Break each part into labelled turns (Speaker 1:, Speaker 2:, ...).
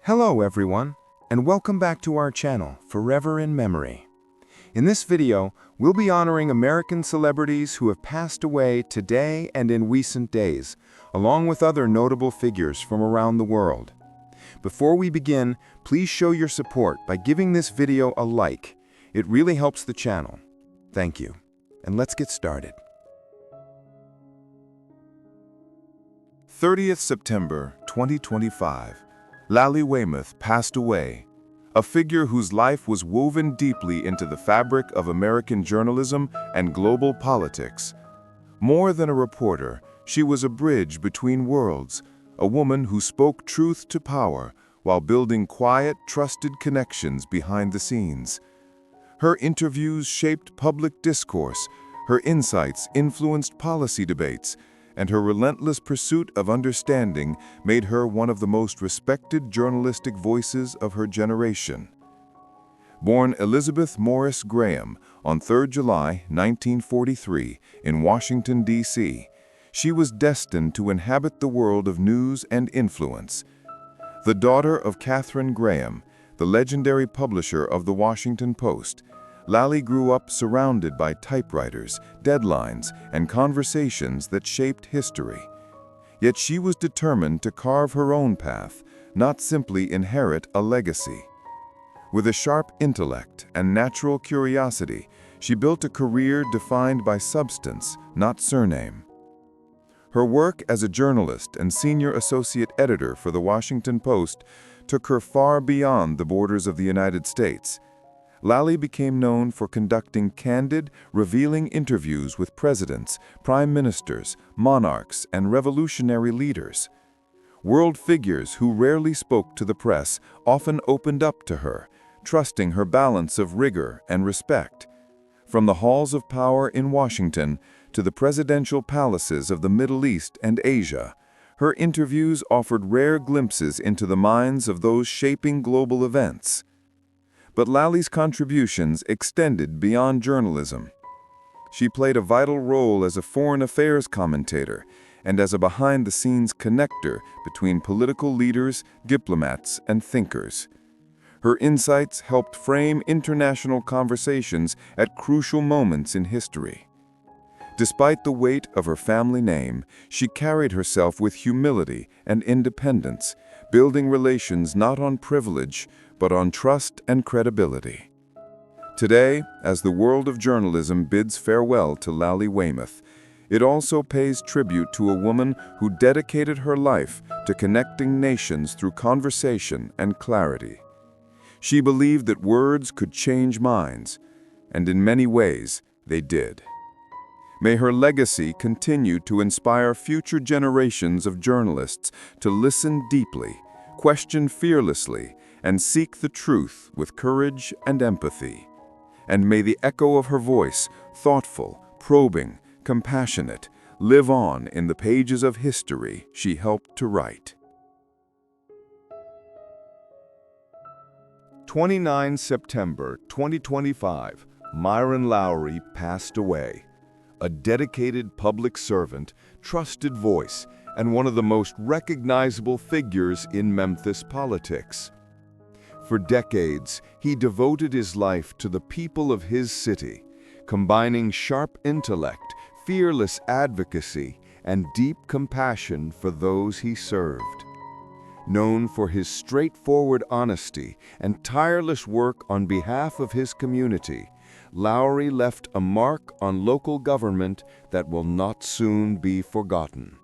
Speaker 1: Hello everyone, and welcome back to our channel, Forever in Memory. In this video, we'll be honoring American celebrities who have passed away today and in recent days, along with other notable figures from around the world. Before we begin, please show your support by giving this video a like. It really helps the channel. Thank you. And let's get started.
Speaker 2: 30th September 2025. Lai Weimoth passed away, a figure whose life was woven deeply into the fabric of American journalism and global politics. More than a reporter, she was a bridge between worlds, a woman who spoke truth to power while building quiet, trusted connections behind the scenes. Her interviews shaped public discourse, her insights influenced policy debates, and her relentless pursuit of understanding made her one of the most respected journalistic voices of her generation. Born Elizabeth Morris Graham on 3 July 1943 in Washington, D.C., she was destined to inhabit the world of news and influence. The daughter of Katharine Graham, the legendary publisher of the Washington Post, Lai grew up surrounded by typewriters, deadlines, and conversations that shaped history. Yet she was determined to carve her own path, not simply inherit a legacy. With a sharp intellect and natural curiosity, she built a career defined by substance, not surname. Her work as a journalist and senior associate editor for the Washington Post took her far beyond the borders of the United States. Lai became known for conducting candid, revealing interviews with presidents, prime ministers, monarchs, and revolutionary leaders. World figures who rarely spoke to the press often opened up to her, trusting her balance of rigor and respect. From the halls of power in Washington to the presidential palaces of the Middle East and Asia, her interviews offered rare glimpses into the minds of those shaping global events. But Lai's contributions extended beyond journalism. She played a vital role as a foreign affairs commentator and as a behind-the-scenes connector between political leaders, diplomats, and thinkers. Her insights helped frame international conversations at crucial moments in history. Despite the weight of her family name, she carried herself with humility and independence, building relations not on privilege, but on trust and credibility. Today, as the world of journalism bids farewell to Lai Weimoth, it also pays tribute to a woman who dedicated her life to connecting nations through conversation and clarity. She believed that words could change minds, and in many ways, they did. May her legacy continue to inspire future generations of journalists to listen deeply, question fearlessly, and seek the truth with courage and empathy. And may the echo of her voice, thoughtful, probing, compassionate, live on in the pages of history she helped to write.
Speaker 3: 29 September 2025, Myron Lowry passed away. A dedicated public servant, trusted voice, and one of the most recognizable figures in Memphis politics. For decades, he devoted his life to the people of his city, combining sharp intellect, fearless advocacy, and deep compassion for those he served. Known for his straightforward honesty and tireless work on behalf of his community, Lowry left a mark on local government that will not soon be forgotten.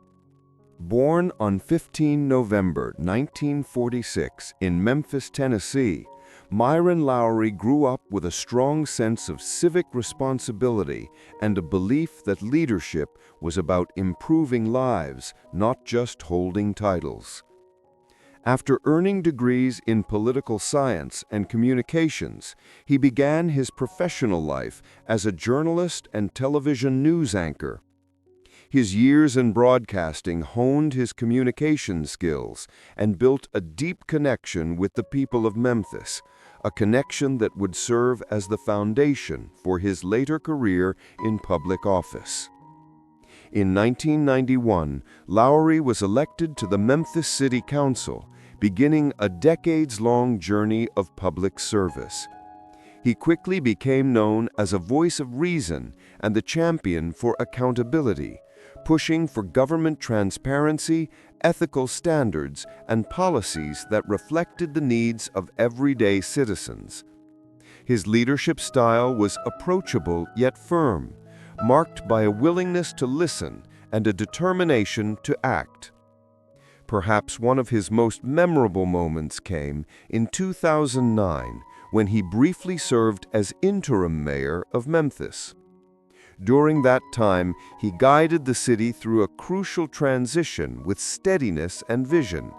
Speaker 3: Born on 15 November 1946 in Memphis, Tennessee, Myron Lowry grew up with a strong sense of civic responsibility and a belief that leadership was about improving lives, not just holding titles. After earning degrees in political science and communications, he began his professional life as a journalist and television news anchor. His years in broadcasting honed his communication skills and built a deep connection with the people of Memphis, a connection that would serve as the foundation for his later career in public office. In 1991, Lowry was elected to the Memphis City Council, beginning a decades-long journey of public service. He quickly became known as a voice of reason and the champion for accountability, pushing for government transparency, ethical standards, and policies that reflected the needs of everyday citizens. His leadership style was approachable yet firm, marked by a willingness to listen and a determination to act. Perhaps one of his most memorable moments came in 2009, when he briefly served as interim mayor of Memphis. During that time, he guided the city through a crucial transition with steadiness and vision,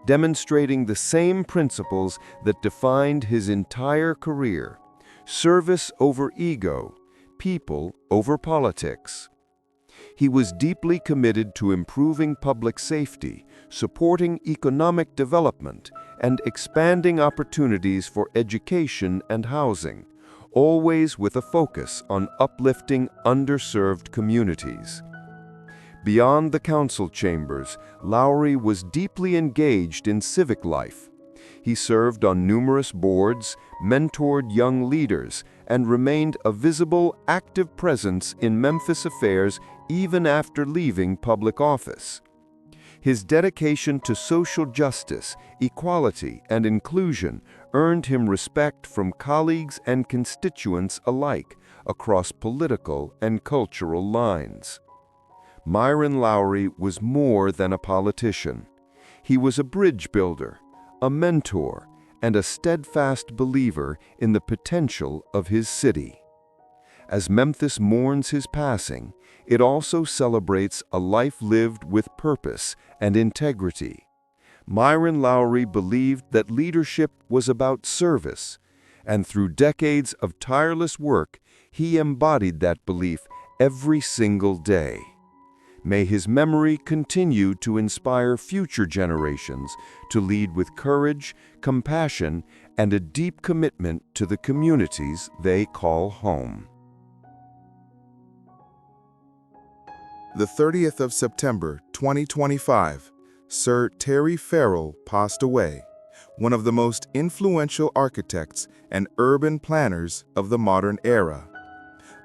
Speaker 3: demonstrating the same principles that defined his entire career: service over ego, people over politics. He was deeply committed to improving public safety, supporting economic development, and expanding opportunities for education and housing, always with a focus on uplifting underserved communities. Beyond the council chambers, Lowry was deeply engaged in civic life. He served on numerous boards, mentored young leaders, and remained a visible, active presence in Memphis affairs even after leaving public office. His dedication to social justice, equality, and inclusion earned him respect from colleagues and constituents alike across political and cultural lines. Myron Lowry was more than a politician. He was a bridge builder, a mentor, and a steadfast believer in the potential of his city. As Memphis mourns his passing, it also celebrates a life lived with purpose and integrity. Myron Lowry believed that leadership was about service, and through decades of tireless work, he embodied that belief every single day. May his memory continue to inspire future generations to lead with courage, compassion, and a deep commitment to the communities they call home.
Speaker 2: The 30th of September, 2025, Sir Terry Ferrell passed away, one of the most influential architects and urban planners of the modern era.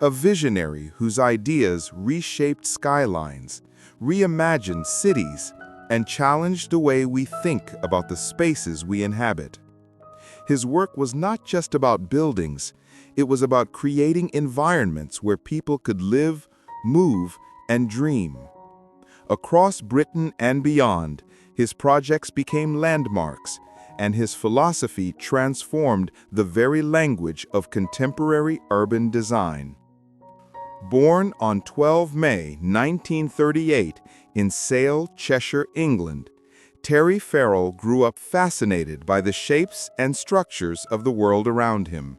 Speaker 2: A visionary whose ideas reshaped skylines, reimagined cities, and challenged the way we think about the spaces we inhabit. His work was not just about buildings, it was about creating environments where people could live, move, and dream. Across Britain and beyond, his projects became landmarks, and his philosophy transformed the very language of contemporary urban design. Born on 12 May 1938 in Sale, Cheshire, England, Terry Ferrell grew up fascinated by the shapes and structures of the world around him.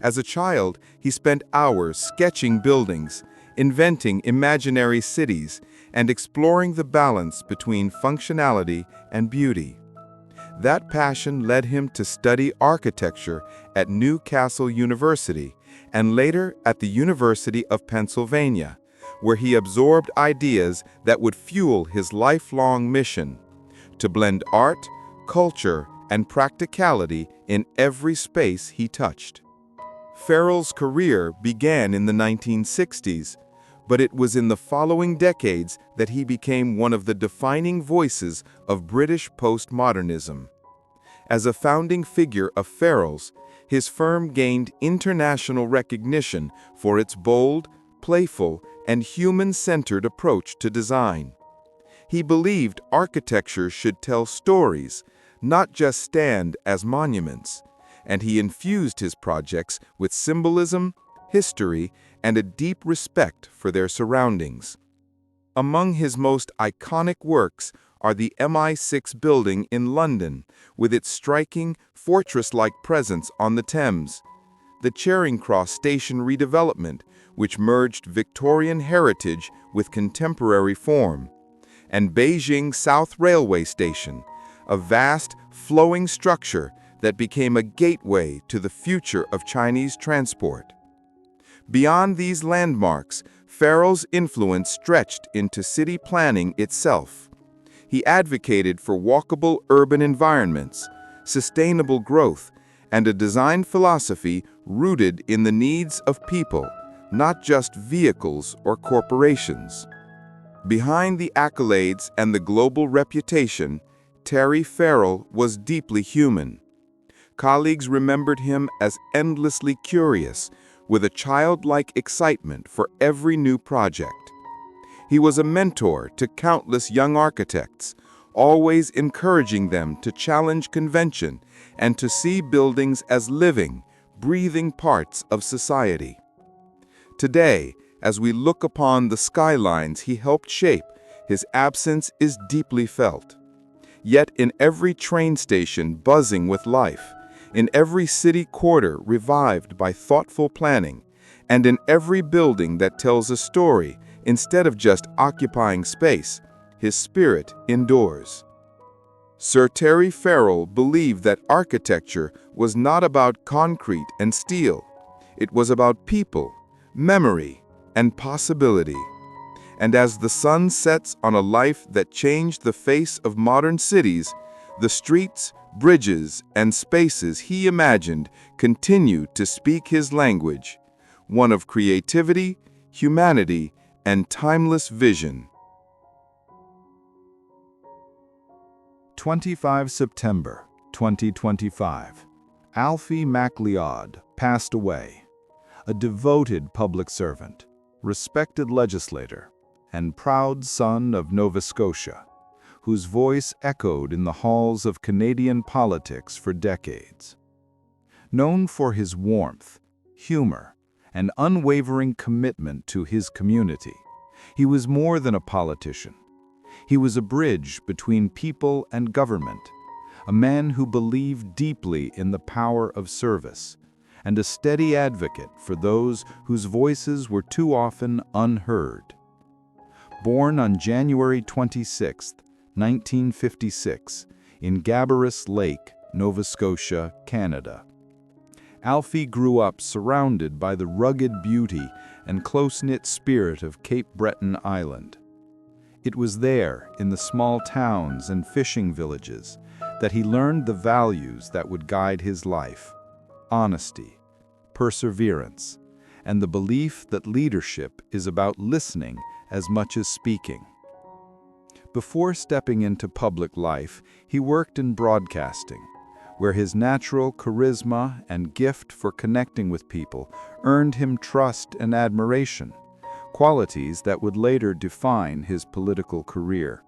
Speaker 2: As a child, he spent hours sketching buildings, inventing imaginary cities, and exploring the balance between functionality and beauty. That passion led him to study architecture at Newcastle University and later at the University of Pennsylvania, where he absorbed ideas that would fuel his lifelong mission: to blend art, culture, and practicality in every space he touched. Ferrell's career began in the 1960s, but it was in the following decades that he became one of the defining voices of British postmodernism. As a founding figure of Ferrell's, his firm gained international recognition for its bold, playful, and human-centered approach to design. He believed architecture should tell stories, not just stand as monuments, and he infused his projects with symbolism, history, and a deep respect for their surroundings. Among his most iconic works are the MI6 building in London, with its striking, fortress-like presence on the Thames, the Charing Cross station redevelopment, which merged Victorian heritage with contemporary form, and Beijing South Railway Station, a vast, flowing structure that became a gateway to the future of Chinese transport. Beyond these landmarks, Ferrell's influence stretched into city planning itself. He advocated for walkable urban environments, sustainable growth, and a design philosophy rooted in the needs of people, not just vehicles or corporations. Behind the accolades and the global reputation, Terry Ferrell was deeply human. Colleagues remembered him as endlessly curious, with a childlike excitement for every new project. He was a mentor to countless young architects, always encouraging them to challenge convention and to see buildings as living, breathing parts of society. Today, as we look upon the skylines he helped shape, his absence is deeply felt. Yet in every train station buzzing with life, in every city quarter revived by thoughtful planning, and in every building that tells a story instead of just occupying space, his spirit endures. Sir Terry Ferrell believed that architecture was not about concrete and steel. It was about people, memory, and possibility. And as the sun sets on a life that changed the face of modern cities, the streets, bridges, and spaces he imagined continue to speak his language, one of creativity, humanity, and timeless vision.
Speaker 3: 25 September 2025. Alfie MacLeod passed away, a devoted public servant, respected legislator, and proud son of Nova Scotia, whose voice echoed in the halls of Canadian politics for decades. Known for his warmth, humor, and unwavering commitment to his community, he was more than a politician. He was a bridge between people and government, a man who believed deeply in the power of service, and a steady advocate for those whose voices were too often unheard. Born on January 26, 1956, in Gabarus Lake, Nova Scotia, Canada. Alfie grew up surrounded by the rugged beauty and close-knit spirit of Cape Breton Island. It was there, in the small towns and fishing villages, that he learned the values that would guide his life: honesty, perseverance, and the belief that leadership is about listening as much as speaking. Before stepping into public life, he worked in broadcasting, where his natural charisma and gift for connecting with people earned him trust and admiration, qualities that would later define his political career.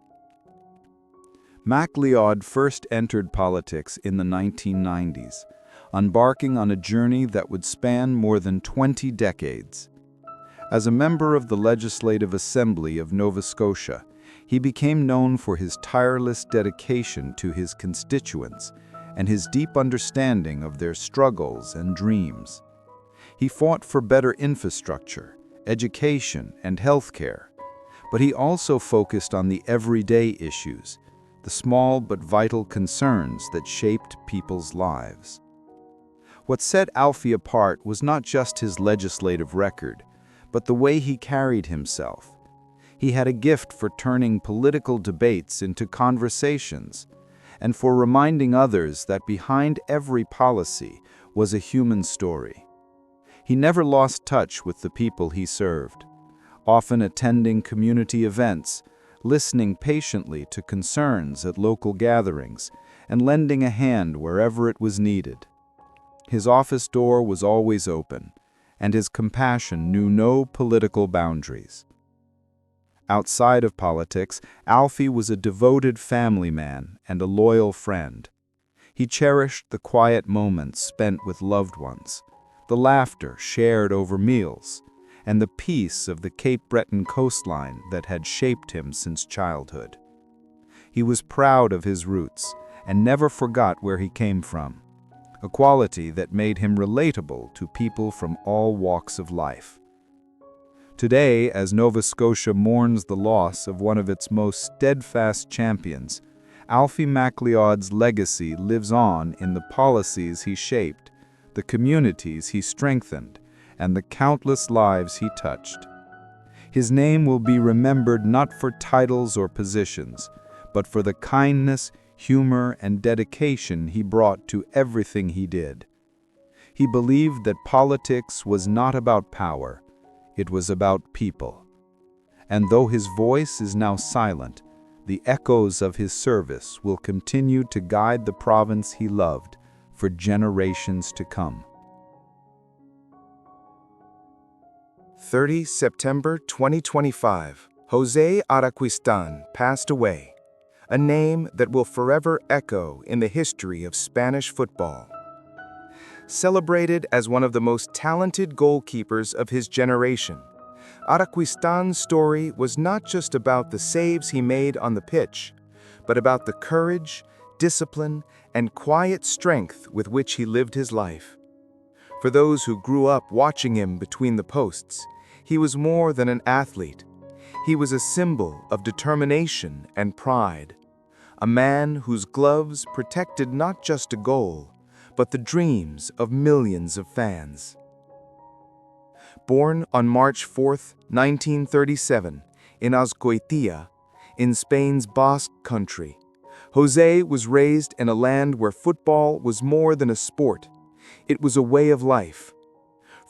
Speaker 3: MacLeod first entered politics in the 1990s, embarking on a journey that would span more than 20 decades. As a member of the Legislative Assembly of Nova Scotia, he became known for his tireless dedication to his constituents and his deep understanding of their struggles and dreams. He fought for better infrastructure, education, and healthcare, but he also focused on the everyday issues, the small but vital concerns that shaped people's lives. What set Alfie apart was not just his legislative record, but the way he carried himself. He had a gift for turning political debates into conversations, and for reminding others that behind every policy was a human story. He never lost touch with the people he served, often attending community events, listening patiently to concerns at local gatherings, and lending a hand wherever it was needed. His office door was always open, and his compassion knew no political boundaries. Outside of politics, Alfie was a devoted family man and a loyal friend. He cherished the quiet moments spent with loved ones, the laughter shared over meals, and the peace of the Cape Breton coastline that had shaped him since childhood. He was proud of his roots and never forgot where he came from, a quality that made him relatable to people from all walks of life. Today, as Nova Scotia mourns the loss of one of its most steadfast champions, Alfie MacLeod's legacy lives on in the policies he shaped, the communities he strengthened, and the countless lives he touched. His name will be remembered not for titles or positions,
Speaker 4: but for the kindness, humor, and dedication he brought to everything he did. He believed that politics was not about power, it was about people. And though his voice is now silent, the echoes of his service will continue to guide the province he loved for generations to come.
Speaker 1: 30 September 2025, José Araquistan passed away, a name that will forever echo in the history of Spanish football. Celebrated as one of the most talented goalkeepers of his generation, Araquistan's story was not just about the saves he made on the pitch, but about the courage, discipline, and quiet strength with which he lived his life. For those who grew up watching him between the posts, he was more than an athlete. He was a symbol of determination and pride, a man whose gloves protected not just a goal, but the dreams of millions of fans. Born on March 4, 1937, in Azkoitia, in Spain's Basque country, José was raised in a land where football was more than a sport. It was a way of life.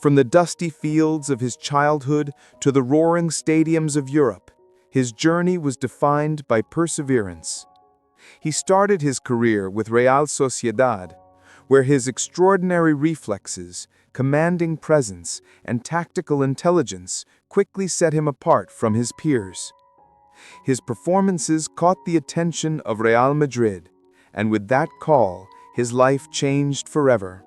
Speaker 1: From the dusty fields of his childhood to the roaring stadiums of Europe, his journey was defined by perseverance. He started his career with Real Sociedad, where his extraordinary reflexes, commanding presence, and tactical intelligence quickly set him apart from his peers. His performances caught the attention of Real Madrid, and with that call, his life changed forever.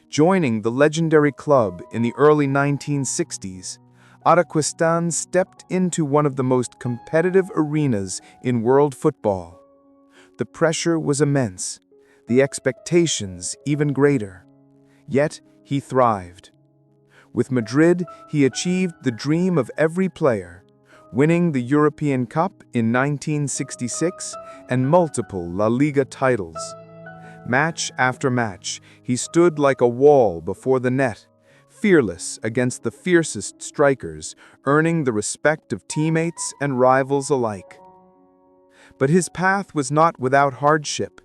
Speaker 1: Joining the legendary club in the early 1960s, Araquistan stepped into one of the most competitive arenas in world football. The pressure was immense, the expectations even greater. Yet he thrived. With Madrid, he achieved the dream of every player, winning the European Cup in 1966 and multiple La Liga titles. Match after match, he stood like a wall before the net, fearless against the fiercest strikers, earning the respect of teammates and rivals alike. But his path was not without hardship.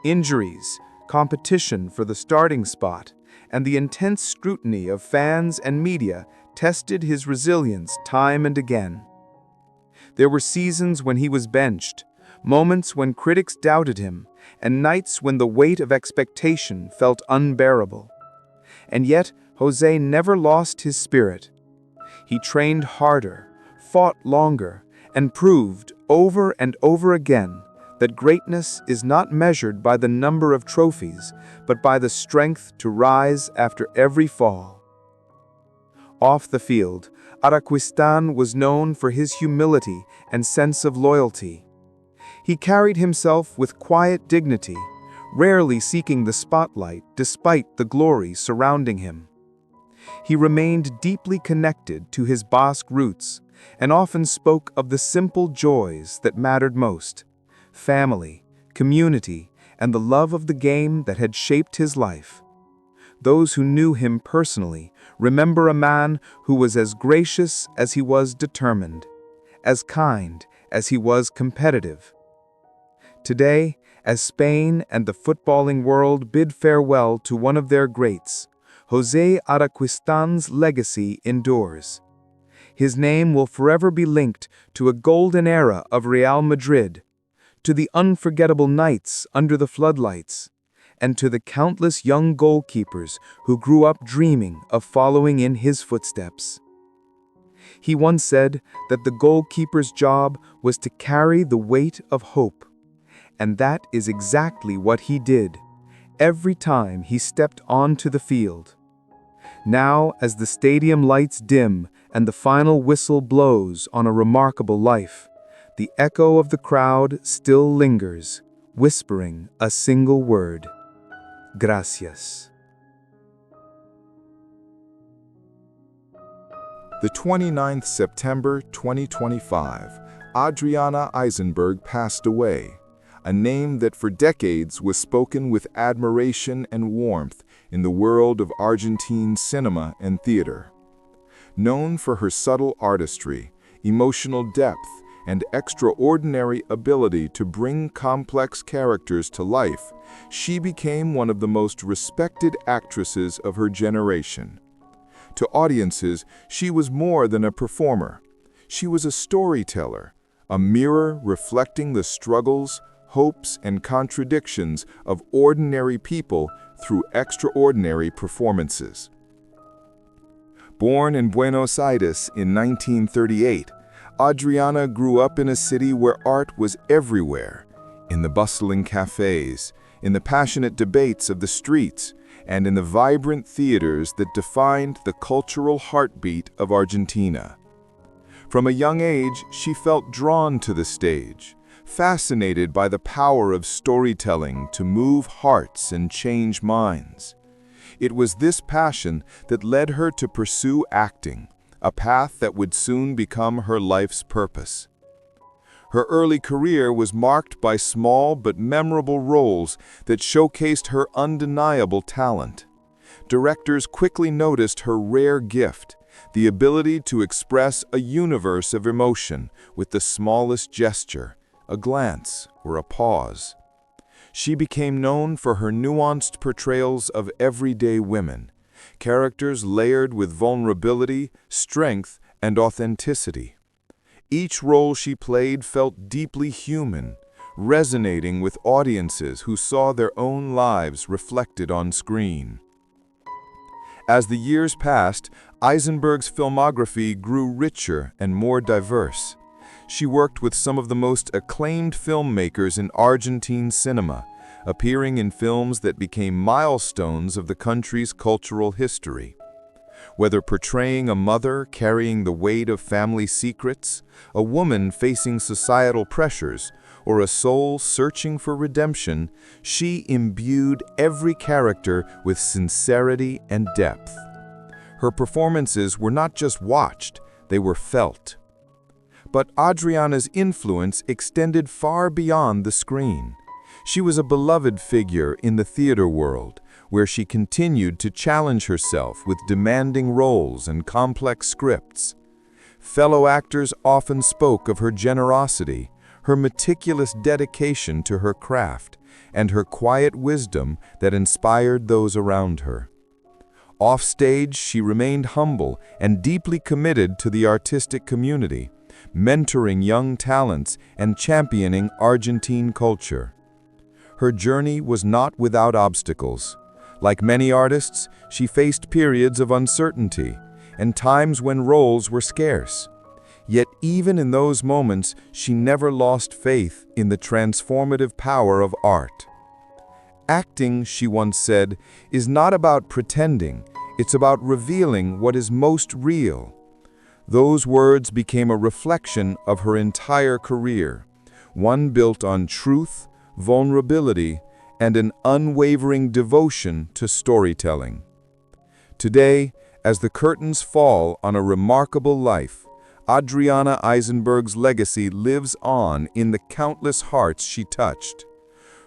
Speaker 1: Injuries, competition for the starting spot, and the intense scrutiny of fans and media tested his resilience time and again. There were seasons when he was benched, moments when critics doubted him, and nights when the weight of expectation felt unbearable. And yet, José never lost his spirit. He trained harder, fought longer, and proved over and over again that greatness is not measured by the number of trophies, but by the strength to rise after every fall. Off the field, Araquistan was known for his humility and sense of loyalty. He carried himself with quiet dignity, rarely seeking the spotlight despite the glory surrounding him. He remained deeply connected to his Basque roots and often spoke of the simple joys that mattered most: family, community, and the love of the game that had shaped his life. Those who knew him personally remember a man who was as gracious as he was determined, as kind as he was competitive. Today, as Spain and the footballing world bid farewell to one of their greats, José Araquistan's legacy endures. His name will forever be linked to a golden era of Real Madrid, to the unforgettable nights under the floodlights, and to the countless young goalkeepers who grew up dreaming of following in his footsteps. He once said that the goalkeeper's job was to carry the weight of hope, and that is exactly what he did every time he stepped onto the field. Now, as the stadium lights dim and the final whistle blows on a remarkable life, the echo of the crowd still lingers, whispering a single word: Gracias.
Speaker 2: The 29th September 2025, Adriana Eisenberg passed away, a name that for decades was spoken with admiration and warmth in the world of Argentine cinema and theater. Known for her subtle artistry, emotional depth, and extraordinary ability to bring complex characters to life, she became one of the most respected actresses of her generation. To audiences, she was more than a performer. She was a storyteller, a mirror reflecting the struggles, hopes, and contradictions of ordinary people through extraordinary performances. Born in Buenos Aires in 1938, Adriana grew up in a city where art was everywhere, in the bustling cafes, in the passionate debates of the streets, and in the vibrant theaters that defined the cultural heartbeat of Argentina. From a young age, she felt drawn to the stage, fascinated by the power of storytelling to move hearts and change minds. It was this passion that led her to pursue acting, a path that would soon become her life's purpose. Her early career was marked by small but memorable roles that showcased her undeniable talent. Directors quickly noticed her rare gift, the ability to express a universe of emotion with the smallest gesture, a glance, or a pause. She became known for her nuanced portrayals of everyday women, characters layered with vulnerability, strength, and authenticity. Each role she played felt deeply human, resonating with audiences who saw their own lives reflected on screen. As the years passed, Eisenberg's filmography grew richer and more diverse. She worked with some of the most acclaimed filmmakers in Argentine cinema, appearing in films that became milestones of the country's cultural history. Whether portraying a mother carrying the weight of family secrets, a woman facing societal pressures, or a soul searching for redemption, she imbued every character with sincerity and depth. Her performances were not just watched, they were felt. But Adriana's influence extended far beyond the screen. She was a beloved figure in the theater world, where she continued to challenge herself with demanding roles and complex scripts. Fellow actors often spoke of her generosity, her meticulous dedication to her craft, and her quiet wisdom that inspired those around her. Offstage, she remained humble and deeply committed to the artistic community, mentoring young talents and championing Argentine culture. Her journey was not without obstacles. Like many artists, she faced periods of uncertainty and times when roles were scarce. Yet even in those moments, she never lost faith in the transformative power of art. Acting, she once said, is not about pretending, it's about revealing what is most real. Those words became a reflection of her entire career, one built on truth, vulnerability, and an unwavering devotion to storytelling. Today, as the curtains fall on a remarkable life, Adriana Eisenberg's legacy lives on in the countless hearts she touched.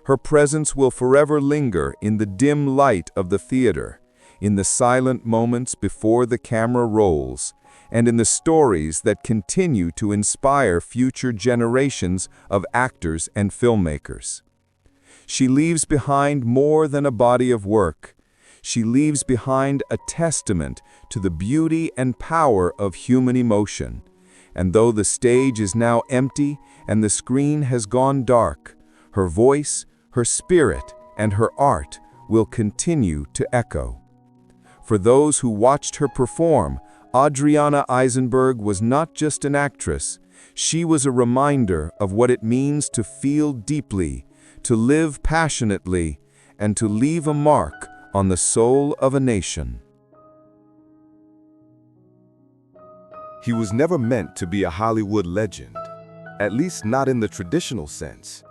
Speaker 2: Her presence will forever linger in the dim light of the theater, in the silent moments before the camera rolls, and in the stories that continue to inspire future generations of actors and filmmakers. She leaves behind more than a body of work. She leaves behind a testament to the beauty and power of human emotion. And though the stage is now empty and the screen has gone dark, her voice, her spirit, and her art will continue to echo. For those who watched her perform, Adriana Eisenberg was not just an actress, she was a reminder of what it means to feel deeply, to live passionately, and to leave a mark on the soul of a nation. He was never meant to be a Hollywood legend, at least not in the traditional sense.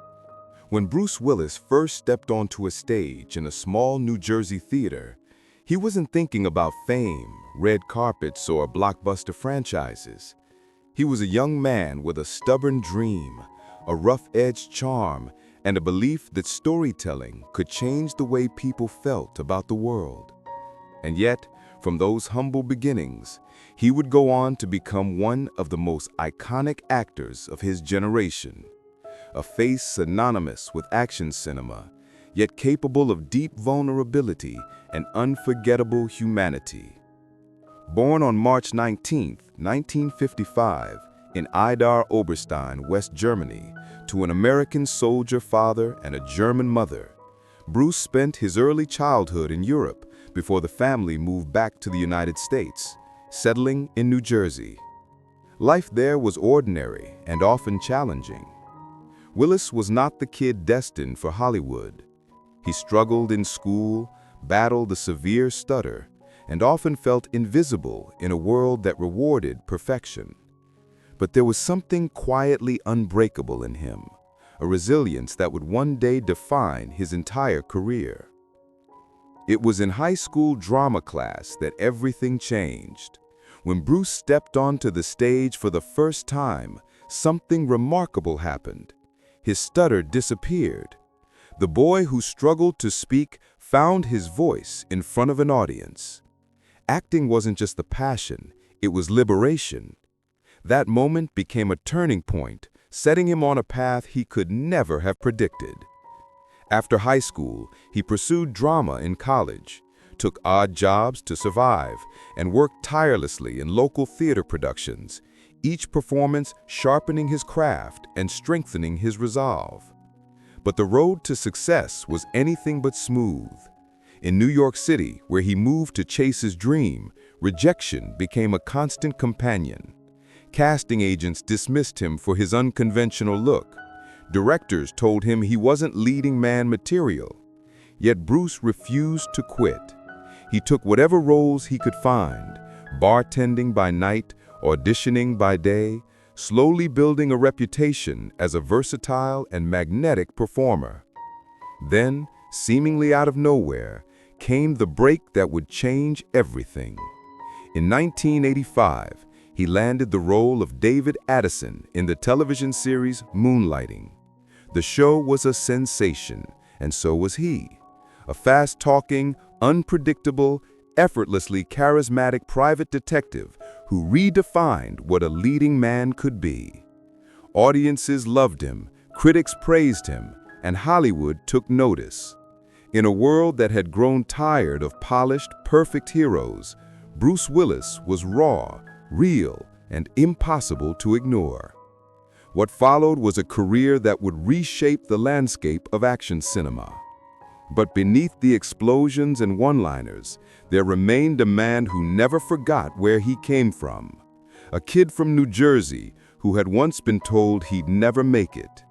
Speaker 2: When Bruce Willis first stepped onto a stage in a small New Jersey theater, he wasn't thinking about fame, red carpets, or blockbuster franchises. He was a young man with a stubborn dream, a rough-edged charm, and a belief that storytelling could change the way people felt about the world. And yet, From those humble beginnings, he would go on to become one of the most iconic actors of his generation. A face synonymous with action cinema, yet capable of deep vulnerability and unforgettable humanity. Born on March 19, 1955, in Idar Oberstein, West Germany, to an American soldier father and a German mother, Bruce spent his early childhood in Europe before the family moved back to the United States, settling in New Jersey. Life there was ordinary and often challenging. Willis was not the kid destined for Hollywood. He struggled in school, battled a severe stutter, and often felt invisible in a world that rewarded perfection. But there was something quietly unbreakable in him, a resilience that would one day define his entire career. It was in high school drama class that everything changed. When Bruce stepped onto the stage for the first time, something remarkable happened. His stutter disappeared. The boy who struggled to speak found his voice in front of an audience. Acting wasn't just a passion, it was liberation. That moment became a turning point, setting him on a path he could never have predicted. After high school, he pursued drama in college, took odd jobs to survive, and worked tirelessly in local theater productions, each performance sharpening his craft and strengthening his resolve. But the road to success was anything but smooth. In New York City, where he moved to chase his dream, rejection became a constant companion. Casting agents dismissed him for his unconventional look. Directors told him he wasn't leading man material. Yet Bruce refused to quit. He took whatever roles he could find, bartending by night, auditioning by day, slowly building a reputation as a versatile and magnetic performer. Then, seemingly out of nowhere, came the break that would change everything. In 1985, he landed the role of David Addison in the television series Moonlighting. The show was a sensation, and so was he. A fast-talking, unpredictable, effortlessly charismatic private detective who redefined what a leading man could be. Audiences loved him, critics praised him, and Hollywood took notice. In a world that had grown tired of polished, perfect heroes, Bruce Willis was raw, real, and impossible to ignore. What followed was a career that would reshape the landscape of action cinema. But beneath the explosions and one-liners, there remained a man who never forgot where he came from. A kid from New Jersey who had once been told he'd never make it.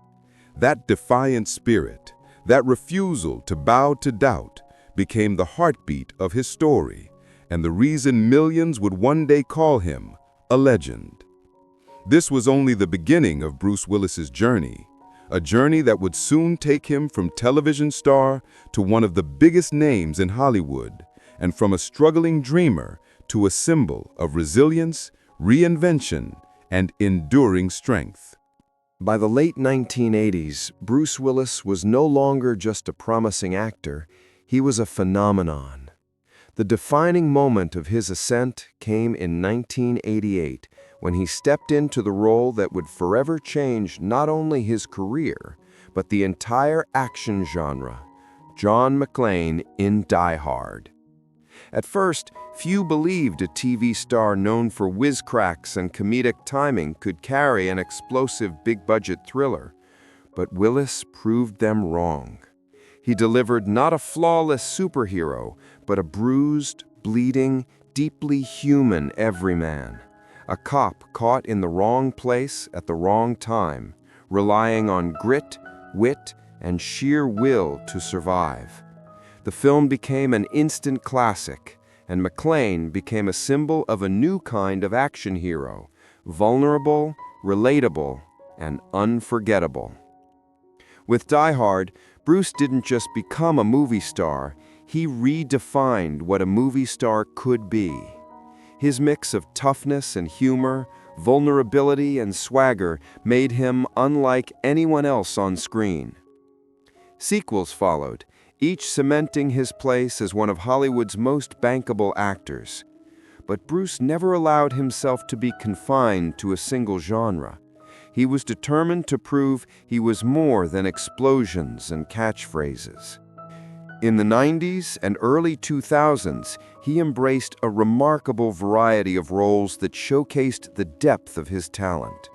Speaker 2: That defiant spirit, that refusal to bow to doubt, became the heartbeat of his story, and the reason millions would one day call him a legend. This was only the beginning of Bruce Willis's journey, a journey that would soon take him from television star to one of the biggest names in Hollywood, and from a struggling dreamer to a symbol of resilience, reinvention, and enduring strength.
Speaker 3: By the late 1980s, Bruce Willis was no longer just a promising actor, he was a phenomenon. The defining moment of his ascent came in 1988, when he stepped into the role that would forever change not only his career, but the entire action genre, John McClane in Die Hard. At first, few believed a TV star known for whiz-cracks and comedic timing could carry an explosive big-budget thriller, but Willis proved them wrong. He delivered not a flawless superhero, but a bruised, bleeding, deeply human everyman. A cop caught in the wrong place at the wrong time, relying on grit, wit, and sheer will to survive. The film became an instant classic, and McClane became a symbol of a new kind of action hero, vulnerable, relatable, and unforgettable. With Die Hard, Bruce didn't just become a movie star, he redefined what a movie star could be. His mix of toughness and humor, vulnerability and swagger made him unlike anyone else on screen. Sequels followed,
Speaker 1: each cementing his place as one of Hollywood's most bankable actors. But Bruce never allowed himself to be confined to a single genre. He was determined to prove he was more than explosions and catchphrases. In the 90s and early 2000s, he embraced a remarkable variety of roles that showcased the depth of his talent.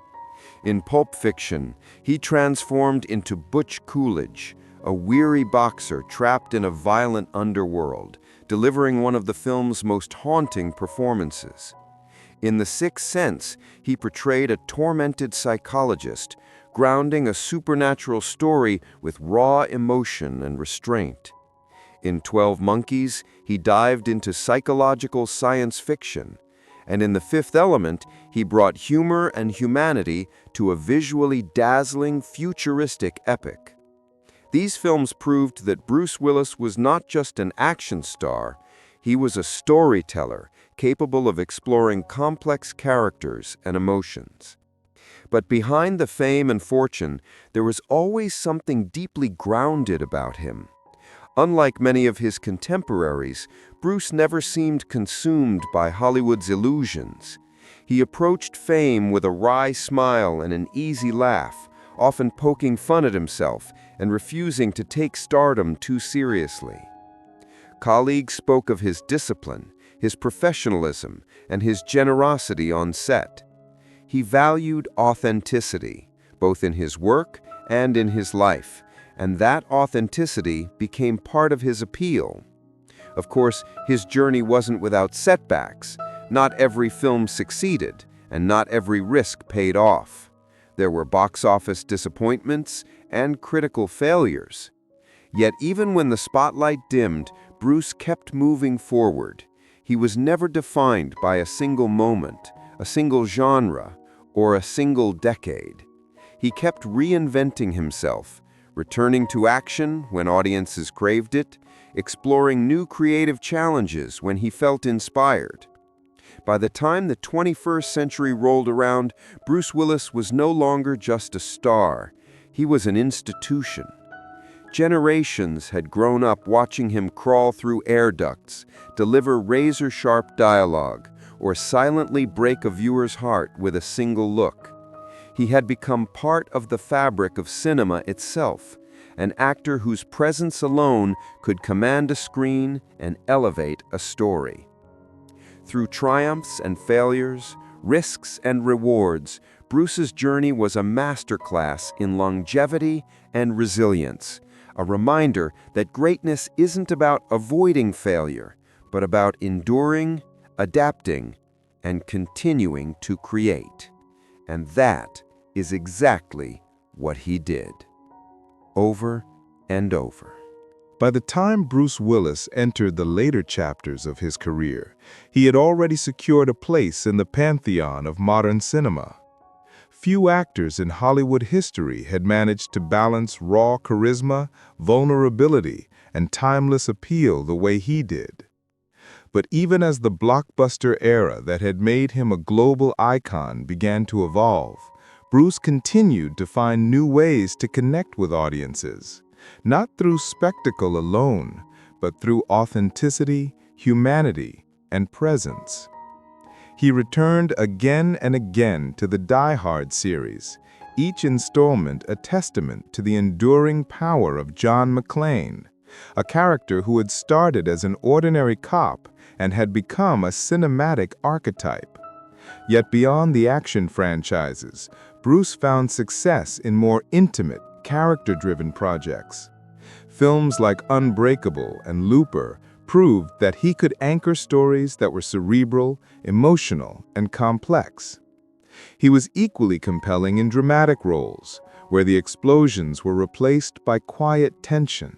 Speaker 1: In Pulp Fiction, he transformed into Butch Coolidge, a weary boxer trapped in a violent underworld, delivering one of the film's most haunting performances. In The Sixth Sense, he portrayed a tormented psychologist, grounding a supernatural story with raw emotion and restraint. In 12 Monkeys, he dived into psychological science fiction, and in The Fifth Element, he brought humor and humanity to a visually dazzling, futuristic epic. These films proved that Bruce Willis was not just an action star, he was a storyteller capable of exploring complex characters and emotions. But behind the fame and fortune, there was always something deeply grounded about him. Unlike many of his contemporaries, Bruce never seemed consumed by Hollywood's illusions. He approached fame with a wry smile and an easy laugh, often poking fun at himself and refusing to take stardom too seriously. Colleagues spoke of his discipline, his professionalism, and his generosity on set. He valued authenticity, both in his work and in his life, and that authenticity became part of his appeal. Of course, his journey wasn't without setbacks. Not every film succeeded, and not every risk paid off. There were box office disappointments and critical failures. Yet even when the spotlight dimmed, Bruce kept moving forward. He was never defined by a single moment, a single genre, or a single decade. He kept reinventing himself, returning to action when audiences craved it, exploring new creative challenges when he felt inspired. By the time the 21st century rolled around, Bruce Willis was no longer just a star. He was an institution. Generations had grown up watching him crawl through air ducts, deliver razor-sharp dialogue, or silently break a viewer's heart with a single look. He had become part of the fabric of cinema itself, an actor whose presence alone could command a screen and elevate a story. Through triumphs and failures, risks and rewards, Bruce's journey was a masterclass in longevity and resilience, a reminder that greatness isn't about avoiding failure, but about enduring, adapting, and continuing to create. And that is exactly what he did, over and over.
Speaker 3: By the time Bruce Willis entered the later chapters of his career, he had already secured a place in the pantheon of modern cinema. Few actors in Hollywood history had managed to balance raw charisma, vulnerability, and timeless appeal the way he did. But even as the blockbuster era that had made him a global icon began to evolve, Bruce continued to find new ways to connect with audiences, not through spectacle alone, but through authenticity, humanity, and presence. He returned again and again to the Die Hard series, each installment a testament to the enduring power of John McClane, a character who had started as an ordinary cop and had become a cinematic archetype. Yet beyond the action franchises, Bruce found success in more intimate, character-driven projects. Films like Unbreakable and Looper proved that he could anchor stories that were cerebral, emotional, and complex. He was equally compelling in dramatic roles, where the explosions were replaced by quiet tension,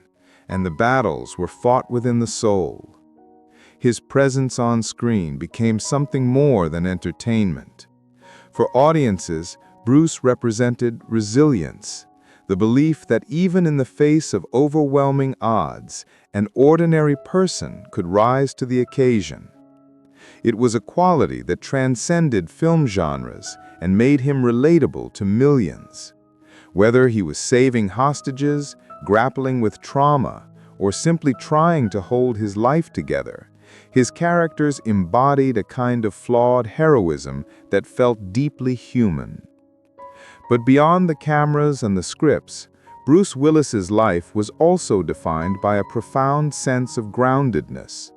Speaker 3: and the battles were fought within the soul. His presence on screen became something more than entertainment. For audiences, Bruce represented resilience, the belief that even in the face of overwhelming odds, an ordinary person could rise to the occasion. It was a quality that transcended film genres and made him relatable to millions. Whether he was saving hostages, grappling with trauma,
Speaker 4: or simply trying to hold his life together. His characters embodied a kind of flawed heroism that felt deeply human. But beyond the cameras and the scripts, Bruce Willis's life was also defined by a profound sense of groundedness.